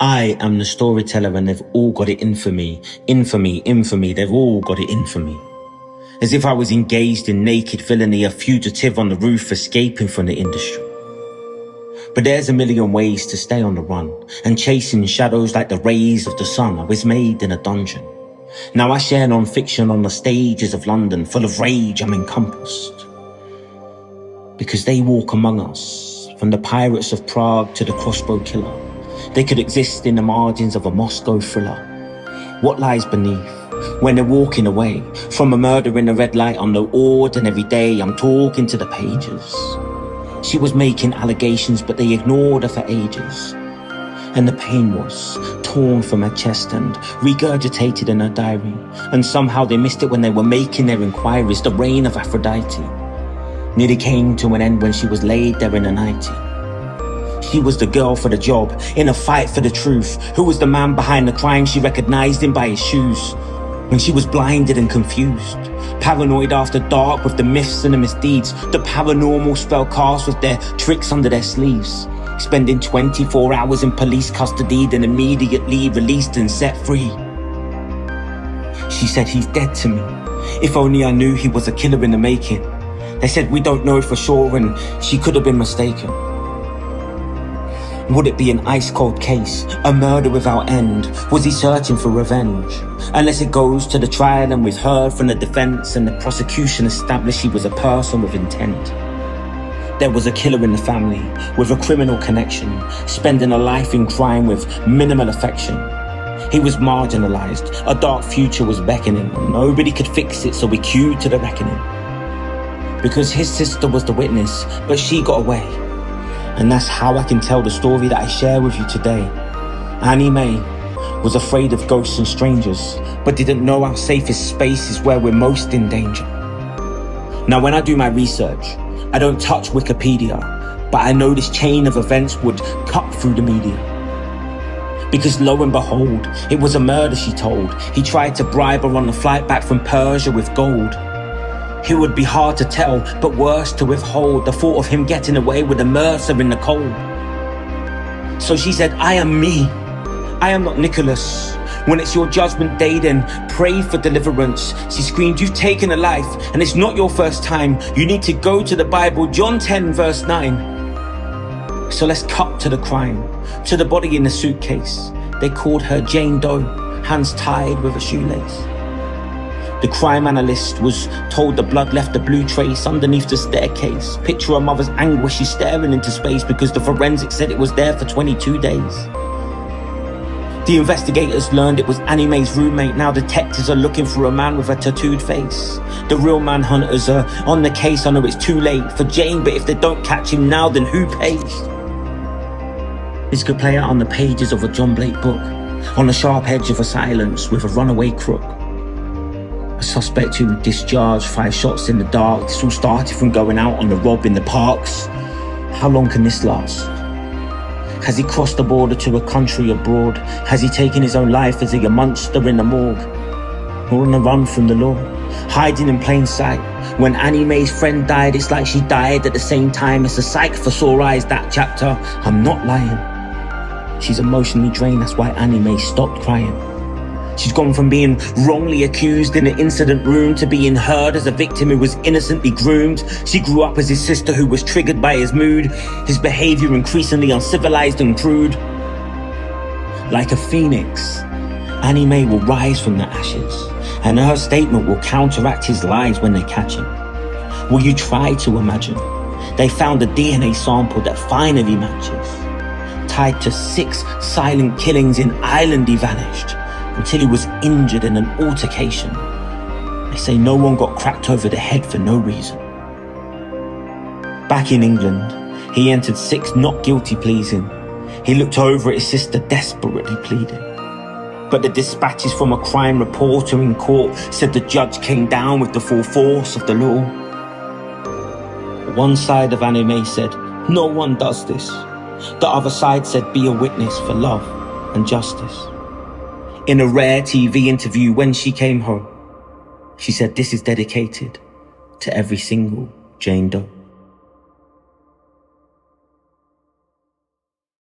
I am the storyteller and they've all got it in for me. Infamy, infamy, they've all got it in for me. As if I was engaged in naked villainy, a fugitive on the roof escaping from the industry. But there's a million ways to stay on the run, and chasing shadows like the rays of the sun. I was made in a dungeon. Now I share non-fiction on the stages of London, full of rage I'm encompassed. Because they walk among us, from the pirates of Prague to the CROSSBOW killer. They could exist in the margins of a Moscow thriller. What lies beneath, when they're walking away, from a murder in a red light on the ordinary day, I'm talking to the pages. She was making allegations, but they ignored her for ages. And the pain was torn from her chest and regurgitated in her diary. And somehow they missed it when they were making their inquiries. The reign of Aphrodite nearly came to an end when she was laid there in a nightie. She was the girl for the job, in a fight for the truth. Who was the man behind the crime? She recognized him by his shoes. When she was blinded and confused, paranoid after dark with the myths and the misdeeds, the paranormal spell cast with their tricks under their sleeves, spending 24 hours in police custody, then immediately released and set free. She said, he's dead to me. If only I knew he was a killer in the making. They said we don't know for sure, and she could have been mistaken. Would it be an ice-cold case, a murder without end? Was he searching for revenge? Unless it goes to the trial and we've heard from the defense and the prosecution established he was a person with intent. There was a killer in the family with a criminal connection, spending a life in crime with minimal affection. He was marginalized, a dark future was beckoning, and nobody could fix it, so we queued to the reckoning. Because his sister was the witness, but she got away. And that's how I can tell the story that I share with you today. Annie Mae was afraid of ghosts and strangers, but didn't know our safest space is where we're most in danger. Now when I do my research, I don't touch Wikipedia, but I know this chain of events would cut through the media. Because lo and behold, it was a murder, she told. He tried to bribe her on the flight back from Persia with gold. It would be hard to tell, but worse to withhold the thought of him getting away with a mercer in the cold. So she said, I am me. I am not Nicholas. When it's your judgment day, then pray for deliverance. She screamed, you've taken a life, and it's not your first time. You need to go to the Bible, John 10 verse 9. So let's cut to the crime, to the body in the suitcase. They called her Jane Doe, hands tied with a shoelace. The crime analyst was told the blood left a blue trace underneath the staircase. Picture her mother's anguish, she's staring into space because the forensics said it was there for 22 days. The investigators learned it was Annie Mae's roommate. Now detectives are looking for a man with a tattooed face. The real manhunters are on the case. I know it's too late for Jane, but if they don't catch him now, then who pays? This could play out on the pages of a John Blake book, on the sharp edge of a silence with a runaway crook. A suspect who discharged 5 shots in the dark. This all started from going out on the rob in the parks. How long can this last? Has he crossed the border to a country abroad? Has he taken his own life? Is he a monster in the morgue? Or on the run from the law? Hiding in plain sight. When Annie Mae's friend died, it's like she died at the same time. It's a sight for sore eyes, that chapter. I'm not lying. She's emotionally drained, that's why Annie Mae stopped crying. She's gone from being wrongly accused in an incident room to being heard as a victim who was innocently groomed. She grew up as his sister who was triggered by his mood, his behavior increasingly uncivilized and crude. Like a phoenix, Annie Mae will rise from the ashes, and her statement will counteract his lies when they catch him. Will you try to imagine? They found a DNA sample that finally matches. Tied to 6 silent killings in Ireland, he vanished until he was injured in an altercation. They say no one got cracked over the head for no reason. Back in England, he entered 6 not guilty pleas in. He looked over at his sister desperately pleading. But the dispatches from a crime reporter in court said the judge came down with the full force of the law. One side of Annie Mae said, no one does this. The other side said, be a witness for love and justice. In a rare TV interview when she came home, she said, this is dedicated to every single Jane Doe.